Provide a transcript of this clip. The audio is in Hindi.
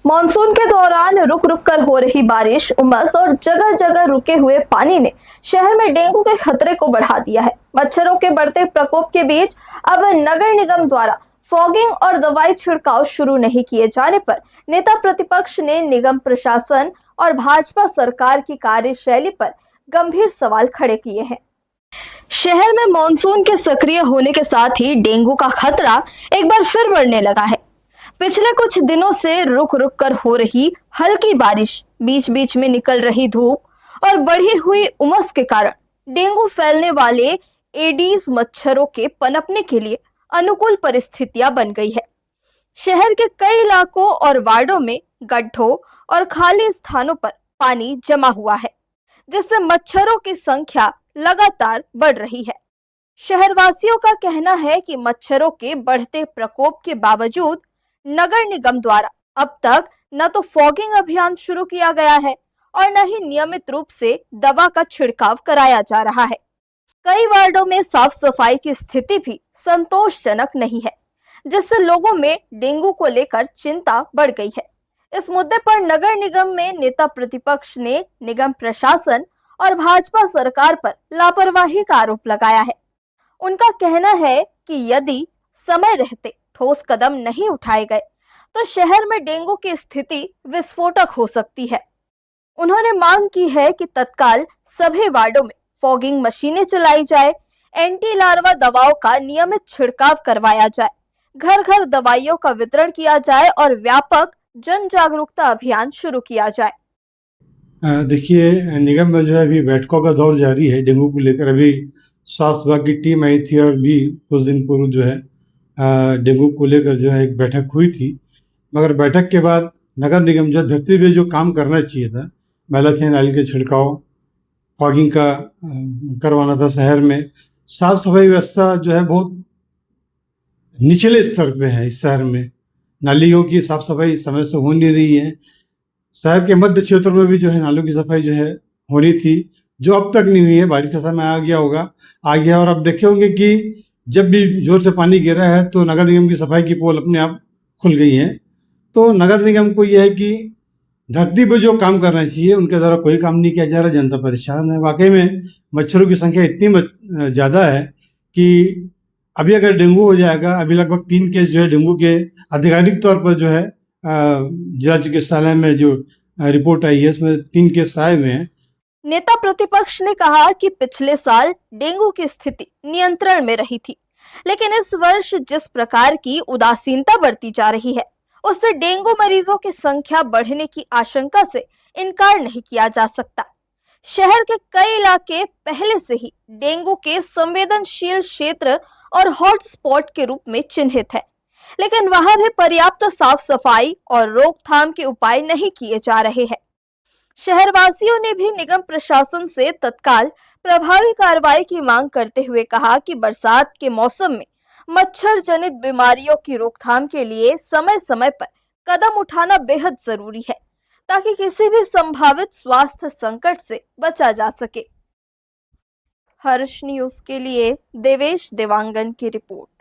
मॉनसून के दौरान रुक रुक कर हो रही बारिश, उमस और जगह जगह रुके हुए पानी ने शहर में डेंगू के खतरे को बढ़ा दिया है। मच्छरों के बढ़ते प्रकोप के बीच अब नगर निगम द्वारा फॉगिंग और दवाई छिड़काव शुरू नहीं किए जाने पर नेता प्रतिपक्ष ने निगम प्रशासन और भाजपा सरकार की कार्यशैली पर गंभीर सवाल खड़े किए हैं। शहर में मॉनसून के सक्रिय होने के साथ ही डेंगू का खतरा एक बार फिर बढ़ने लगा है। पिछले कुछ दिनों से रुक रुक कर हो रही हल्की बारिश, बीच बीच में निकल रही धूप और बढ़ी हुई उमस के कारण डेंगू फैलने वाले एडीज मच्छरों के पनपने के लिए अनुकूल परिस्थितियां बन गई है। शहर के कई इलाकों और वार्डों में गड्ढों और खाली स्थानों पर पानी जमा हुआ है, जिससे मच्छरों की संख्या लगातार बढ़ रही है। शहरवासियों का कहना है कि मच्छरों के बढ़ते प्रकोप के बावजूद नगर निगम द्वारा अब तक न तो फॉगिंग अभियान शुरू किया गया है और न ही नियमित रूप से दवा का छिड़काव कराया जा रहा है। कई वार्डों में साफ सफाई की स्थिति भी संतोषजनक नहीं है, जिससे लोगों में डेंगू को लेकर चिंता बढ़ गई है। इस मुद्दे पर नगर निगम में नेता प्रतिपक्ष ने निगम प्रशासन और भाजपा सरकार पर लापरवाही का आरोप लगाया है। उनका कहना है कि यदि समय रहते ठोस कदम नहीं उठाए गए तो शहर में डेंगू की स्थिति विस्फोटक हो सकती है। उन्होंने मांग की है कि तत्काल सभी वार्डों में फॉगिंग मशीनें चलाई जाए, एंटी लार्वा दवाओं का नियमित छिड़काव करवाया जाए, घर घर दवाइयों का वितरण किया जाए और व्यापक जन जागरूकता अभियान शुरू किया जाए। देखिए, निगम में जो है अभी बैठकों का दौर जारी है। डेंगू को लेकर अभी स्वास्थ्य विभाग की टीम आई थी और भी कुछ दिन पूर्व जो है डेंगू को लेकर जो है एक बैठक हुई थी। मगर बैठक के बाद नगर निगम जो धरती पे जो काम करना चाहिए था, मैलाथियन ऑयल के छिड़काव, फॉगिंग का करवाना था, शहर में साफ सफाई व्यवस्था जो है बहुत निचले स्तर पे है। इस शहर में नालियों की साफ सफाई समय से हो नहीं रही है। शहर के मध्य क्षेत्रों में भी जो है नालों की सफाई जो है होनी थी, जो अब तक नहीं हुई है। बारिश का समय आ गया और अब देखे होंगे कि जब भी जोर से पानी गिरा है तो नगर निगम की सफाई की पोल अपने आप खुल गई है। तो नगर निगम को यह है कि धरती पर जो काम करना चाहिए उनके द्वारा कोई काम नहीं किया जा रहा। जनता परेशान है। वाकई में मच्छरों की संख्या इतनी ज़्यादा है कि अभी अगर डेंगू हो जाएगा, अभी लगभग 3 केस जो है डेंगू के आधिकारिक तौर पर जो है जिला चिकित्सालय में जो रिपोर्ट आई है उसमें 3 केस आए हुए हैं। नेता प्रतिपक्ष ने कहा कि पिछले साल डेंगू की स्थिति नियंत्रण में रही थी, लेकिन इस वर्ष जिस प्रकार की उदासीनता बढ़ती जा रही है, उससे डेंगू मरीजों की संख्या बढ़ने की आशंका से इनकार नहीं किया जा सकता। शहर के कई इलाके पहले से ही डेंगू के संवेदनशील क्षेत्र और हॉटस्पॉट के रूप में चिन्हित है, लेकिन वहां भी पर्याप्त साफ सफाई और रोकथाम के उपाय नहीं किए जा रहे हैं। शहरवासियों ने भी निगम प्रशासन से तत्काल प्रभावी कार्रवाई की मांग करते हुए कहा कि बरसात के मौसम में मच्छर जनित बीमारियों की रोकथाम के लिए समय समय पर कदम उठाना बेहद जरूरी है, ताकि किसी भी संभावित स्वास्थ्य संकट से बचा जा सके। हर्ष न्यूज के लिए देवेश देवांगन की रिपोर्ट।